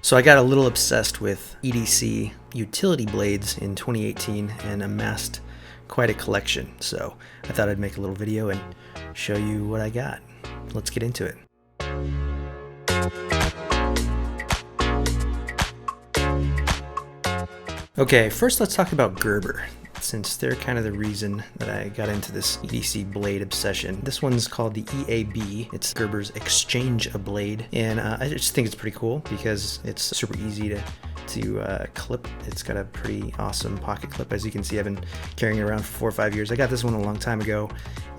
So I got a little obsessed with EDC utility blades in 2018 and amassed quite a collection. So I thought I'd make a little video and show you what I got. Let's get into it. Okay, first let's talk about Gerber, since they're kind of the reason that I got into this EDC blade obsession. This one's called the EAB. It's Gerber's Exchange a Blade, and I just think it's pretty cool because it's super easy to clip. It's got a pretty awesome pocket clip. As you can see, I've been carrying it around for 4 or 5 years. I got this one a long time ago,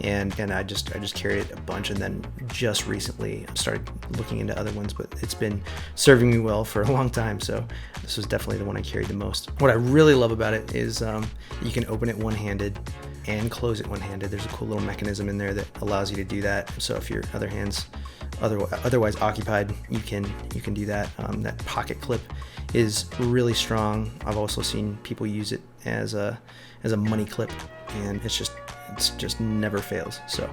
and I just carried it a bunch, and then just recently started looking into other ones, but it's been serving me well for a long time, so this was definitely the one I carried the most. What I really love about it is you can open it one-handed and close it one-handed. There's a cool little mechanism in there that allows you to do that, so if your other hand's otherwise occupied, you can do that. That pocket clip is really strong. I've also seen people use it as a money clip, and it's just never fails. So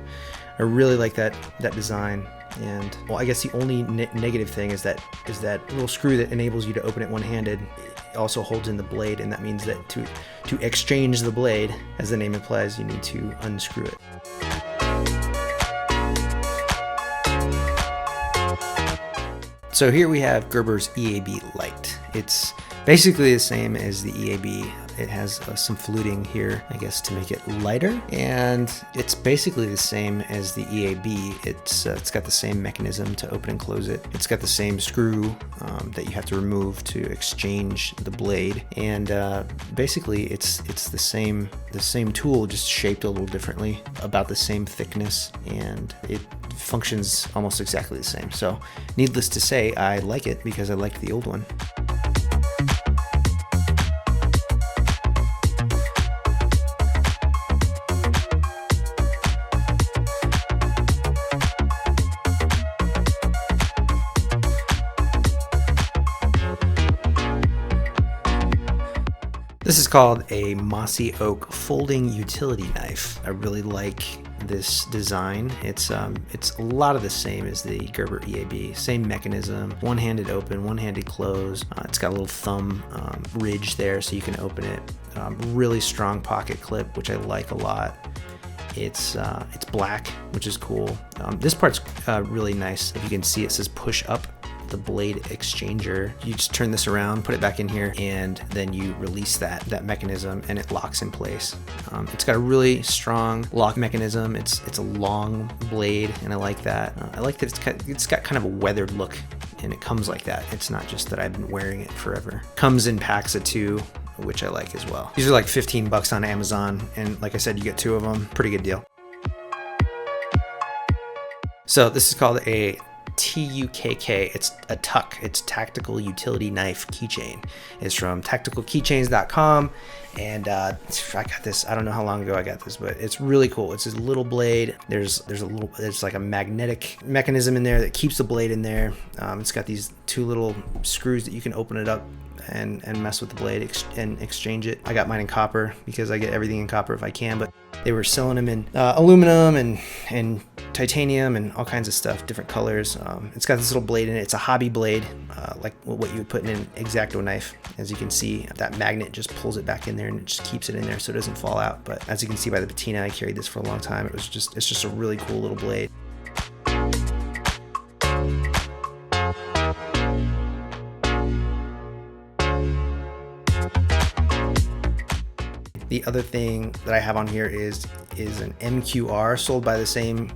I really like that design. And well, I guess the only negative thing is that little screw that enables you to open it one-handed. It also holds in the blade, and that means that to exchange the blade, as the name implies, you need to unscrew it. So here we have Gerber's EAB Lite. It's basically the same as the EAB. It has some fluting here, I guess, to make it lighter, and it's basically the same as the EAB. It's got the same mechanism to open and close it. It's got the same screw that you have to remove to exchange the blade, and basically it's the same tool, just shaped a little differently, about the same thickness, and it functions almost exactly the same. So needless to say, I like it because I liked the old one. This is called a Mossy Oak folding utility knife. I really like this design. It's a lot of the same as the Gerber EAB. Same mechanism, one-handed open, one-handed close. It's got a little thumb ridge there so you can open it. Really strong pocket clip, which I like a lot. It's black, which is cool. This part's really nice. If you can see, it says push up the blade exchanger. You just turn this around, put it back in here, and then you release that mechanism, and it locks in place. It's got a really strong lock mechanism. It's a long blade, and I like that. I like that it's got kind of a weathered look, and it comes like that. It's not just that I've been wearing it forever. Comes in packs of 2, which I like as well. These are like $15 on Amazon, and like I said, you get 2 of them. Pretty good deal. So this is called a TUKK. It's a TUK. It's Tactical Utility Knife Keychain. It's from tacticalkeychains.com, and I got this. I don't know how long ago I got this, but it's really cool. It's this little blade. There's like a magnetic mechanism in there that keeps the blade in there. It's got these 2 little screws that you can open it up and mess with the blade and exchange it. I got mine in copper because I get everything in copper if I can, but they were selling them in aluminum and titanium and all kinds of stuff, different colors. It's got this little blade in it. It's a hobby blade, like what you would put in an X-Acto knife. As you can see, that magnet just pulls it back in there and it just keeps it in there so it doesn't fall out. But as you can see by the patina, I carried this for a long time. It's just a really cool little blade. The other thing that I have on here is an MQR sold by the same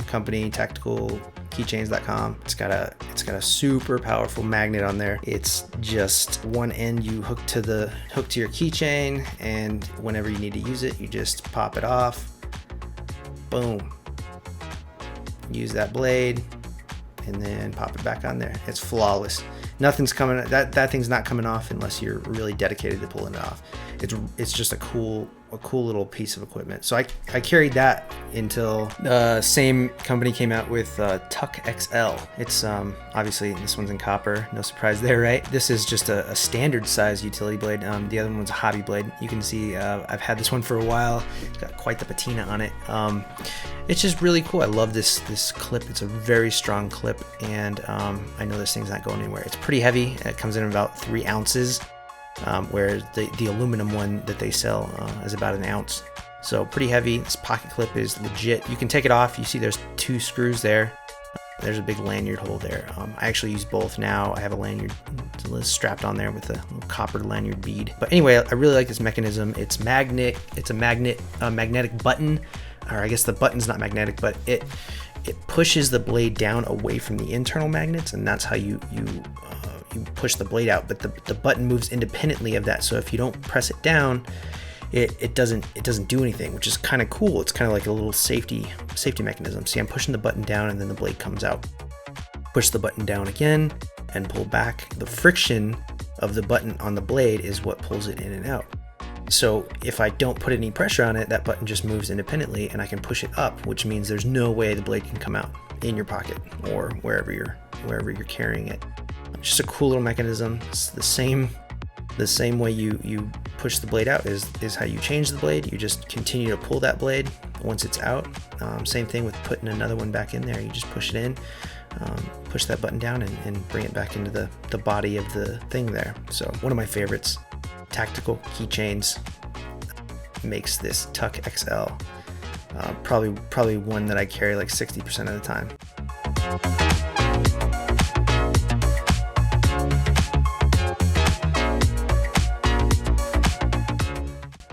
company, tacticalkeychains.com. It's got a super powerful magnet on there. It's just one end you hook to your keychain, and whenever you need to use it, you just pop it off. Boom. Use that blade and then pop it back on there. It's flawless. Nothing's coming. That thing's not coming off unless you're really dedicated to pulling it off. it's just a cool little piece of equipment. So I carried that until the same company came out with TUK XL. It's obviously this one's in copper, no surprise there, right? This is just a standard size utility blade. The other one's a hobby blade. You can see I've had this one for a while. It's got quite the patina on it. It's just really cool. I love this clip. It's a very strong clip, and I know this thing's not going anywhere. It's pretty heavy. It comes in about 3 ounces. Whereas the aluminum one that they sell is about 1 ounce. So pretty heavy. This pocket clip is legit. You can take it off. You see there's 2 screws there. There's a big lanyard hole there. I actually use both now. I have a lanyard strapped on there with a little copper lanyard bead. But anyway, I really like this mechanism. It's a magnetic button, or I guess the button's not magnetic, but it pushes the blade down away from the internal magnets, and that's how you push the blade out. But the button moves independently of that, so if you don't press it down, it doesn't do anything, which is kind of cool. It's kind of like a little safety mechanism. See, I'm pushing the button down and then the blade comes out. Push the button down again and pull back. The friction of the button on the blade is what pulls it in and out. So if I don't put any pressure on it, that button just moves independently, and I can push it up, which means there's no way the blade can come out in your pocket or wherever you're carrying it. Just a cool little mechanism. It's the same way you push the blade out is how you change the blade. You just continue to pull that blade once it's out. Same thing with putting another one back in there. You just push it in, push that button down, and bring it back into the body of the thing there. So one of my favorites, tactical keychains, makes this TUK XL. Probably one that I carry like 60% of the time.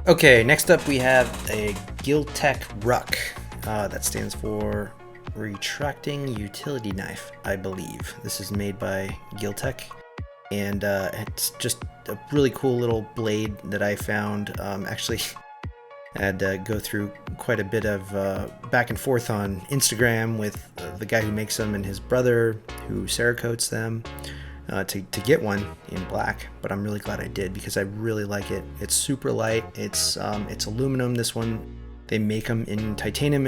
Okay, next up we have a Giltech RUK. That stands for Retracting Utility Knife, I believe. This is made by Giltech, and it's just a really cool little blade that I found. Actually, I had to go through quite a bit of back and forth on Instagram with the guy who makes them and his brother who Cerakotes them. To get one in black, but I'm really glad I did because I really like it. It's super light. It's aluminum. This one, they make them in titanium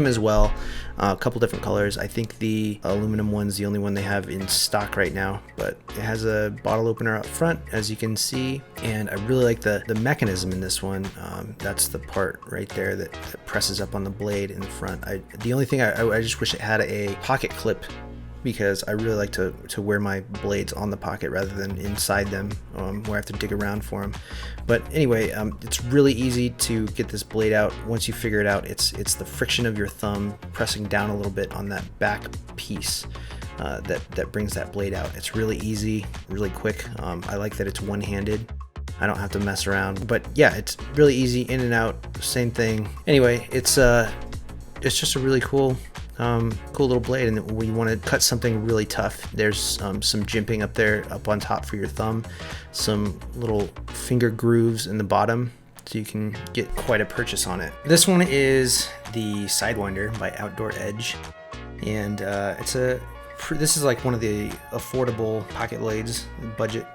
as well. A couple different colors. I think the aluminum one's the only one they have in stock right now, but it has a bottle opener up front, as you can see, and I really like the mechanism in this one. That's the part right there that presses up on the blade in the front. The only thing I just wish it had a pocket clip, because I really like to wear my blades on the pocket rather than inside them, where I have to dig around for them. But anyway, it's really easy to get this blade out. Once you figure it out, it's the friction of your thumb pressing down a little bit on that back piece that brings that blade out. It's really easy, really quick. I like that it's one-handed. I don't have to mess around. But yeah, it's really easy, in and out, same thing. Anyway, it's just a really cool little blade, and when you want to cut something really tough, there's some jimping up on top for your thumb, some little finger grooves in the bottom, so you can get quite a purchase on it. This one is the Sidewinder by Outdoor Edge, and this is like one of the affordable pocket blades, budget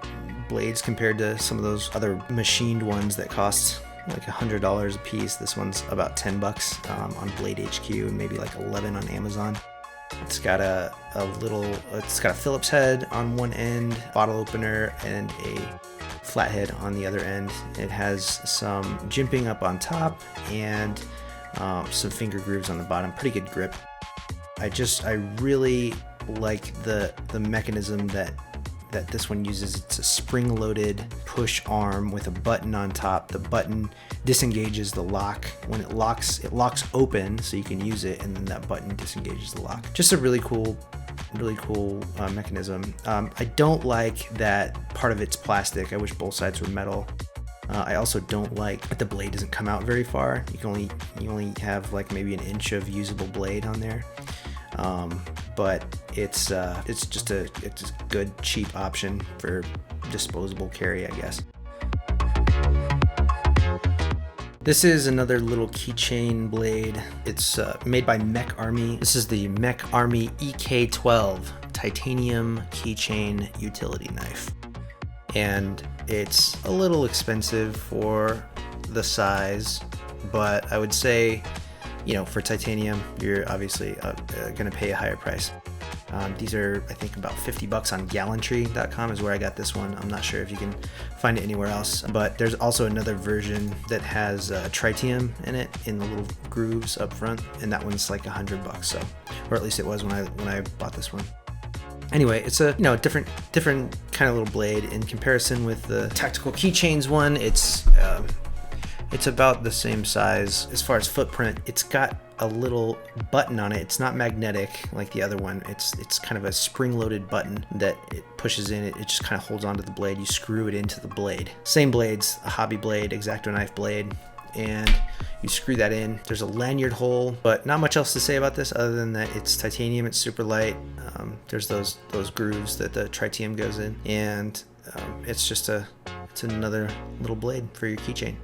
blades, compared to some of those other machined ones that cost like $100 a piece. This one's about $10 on Blade HQ, and maybe like $11 on Amazon. It's got a Phillips head on one end, bottle opener, and a flathead on the other end. It has some jimping up on top and some finger grooves on the bottom. Pretty good grip. I really like the mechanism that this one uses. It's a spring-loaded push arm with a button on top. The button disengages the lock. When it locks open so you can use it, and then that button disengages the lock. Just a really cool mechanism. I don't like that part of it's plastic. I wish both sides were metal. I also don't like that the blade doesn't come out very far. You only have like maybe an inch of usable blade on there. But it's just a good cheap option for disposable carry, I guess. This is another little keychain blade. It's made by Mech Army. This is the Mech Army EK12 titanium keychain utility knife. and it's a little expensive for the size, but I would say, you know, for titanium, you're obviously going to pay a higher price. These are, I think, about 50 bucks on gallantry.com is where I got this one. I'm not sure if you can find it anywhere else, but there's also another version that has tritium in it in the little grooves up front, and that one's like 100 bucks. So, or at least it was when I bought this one. Anyway, it's a, you know, different kind of little blade in comparison with the Tactical Keychains one. It's about the same size as far as footprint. It's got a little button on it. It's not magnetic like the other one. It's kind of a spring-loaded button that it pushes in. It just kind of holds onto the blade. You screw it into the blade. Same blades, a hobby blade, X-Acto knife blade, and you screw that in. There's a lanyard hole, but not much else to say about this other than that it's titanium. It's super light. There's those grooves that the tritium goes in, and it's another little blade for your keychain.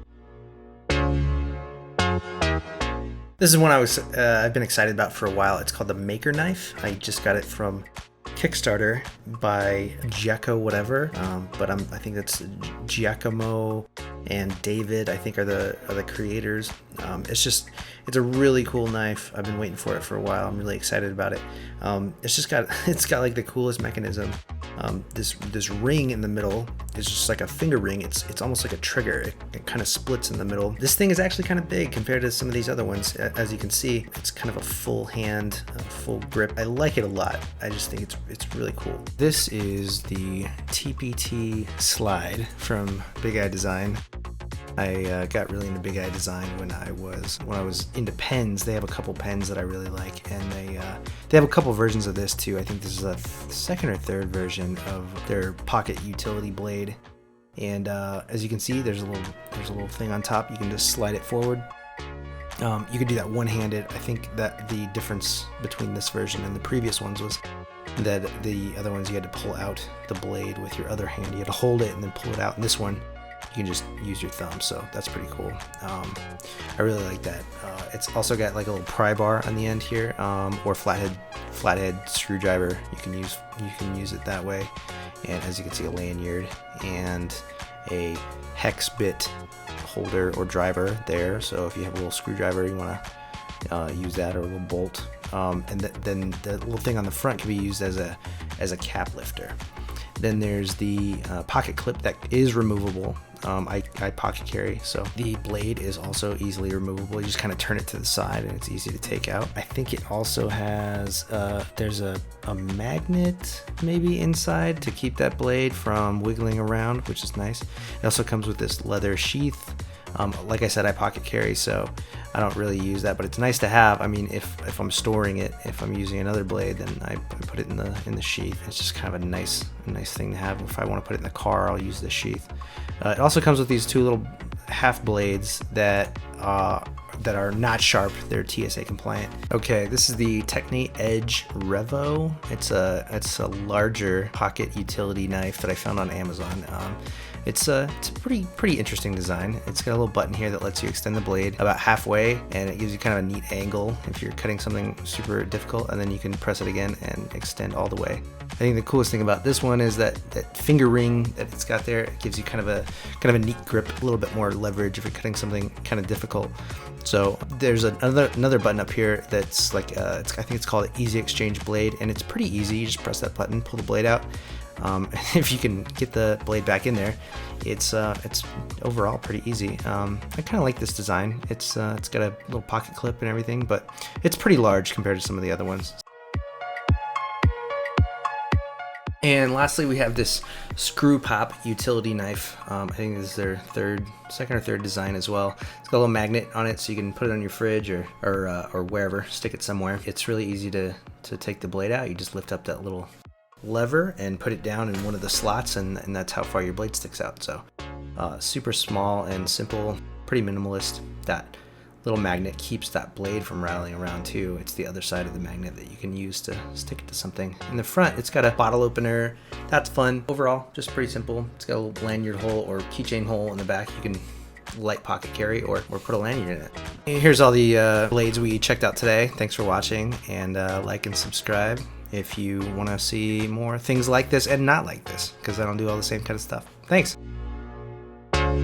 This is one I've been excited about for a while. It's called the Maker Knife. I just got it from Kickstarter by Giacomo whatever, but I think that's Giacomo and David, I think, are the creators. It's a really cool knife. I've been waiting for it for a while. I'm really excited about it. It's got like the coolest mechanism. This ring in the middle is just like a finger ring. It's almost like a trigger. It kind of splits in the middle. This thing is actually kind of big compared to some of these other ones. As you can see, it's kind of a full hand, full grip. I like it a lot. I just think it's really cool. This is the TPT slide from Big Eye Design. I got really into Big Eye Design when I was into pens. They have a couple pens that I really like, and they have a couple versions of this too. I think this is a second or third version of their pocket utility blade. And as you can see, there's a little thing on top. You can just slide it forward. You could do that one-handed. I think that the difference between this version and the previous ones was that the other ones you had to pull out the blade with your other hand. You had to hold it and then pull it out. And this one, you can just use your thumb, so that's pretty cool. I really like that. It's also got like a little pry bar on the end here, or flathead screwdriver. You can use it that way. And as you can see, a lanyard and a hex bit holder or driver there. So if you have a little screwdriver, you want to use that, or a little bolt. And then the little thing on the front can be used as a cap lifter. Then there's the pocket clip that is removable. I pocket carry, so the blade is also easily removable. You just kind of turn it to the side and it's easy to take out. I think it also has, there's a magnet maybe inside to keep that blade from wiggling around, which is nice. It also comes with this leather sheath. Like I said, I pocket carry, so I don't really use that, but it's nice to have. I mean, if I'm storing it, if I'm using another blade, then I put it in the sheath. It's just kind of a nice thing to have. If I want to put it in the car, I'll use the sheath. It also comes with these two little half blades that are not sharp. They're TSA compliant. Okay, this is the Techni Edge Revo. It's a larger pocket utility knife that I found on Amazon. It's a pretty interesting design. It's got a little button here that lets you extend the blade about halfway, and it gives you kind of a neat angle if you're cutting something super difficult, and then you can press it again and extend all the way. I think the coolest thing about this one is that finger ring that it's got there. It gives you kind of a neat grip, a little bit more leverage if you're cutting something kind of difficult. So there's another button up here that's like I think it's called Easy Exchange Blade, and it's pretty easy. You just press that button, pull the blade out. If you can get the blade back in there, it's overall pretty easy. I kind of like this design. It's got a little pocket clip and everything, but it's pretty large compared to some of the other ones. And lastly, we have this Screwpop utility knife. I think this is their second or third design as well. It's got a little magnet on it, so you can put it on your fridge or wherever, stick it somewhere. It's really easy to take the blade out. You just lift up that little lever and put it down in one of the slots, and that's how far your blade sticks out. So super small and simple, pretty minimalist. That little magnet keeps that blade from rattling around too. It's the other side of the magnet that you can use to stick it to something. In the front, it's got a bottle opener. That's fun. Overall, just pretty simple. It's got a little lanyard hole or keychain hole in the back. You can light pocket carry or put a lanyard in it. And here's all the blades we checked out today. Thanks for watching, and like and subscribe if you want to see more things like this and not like this, because I don't do all the same kind of stuff. Thanks.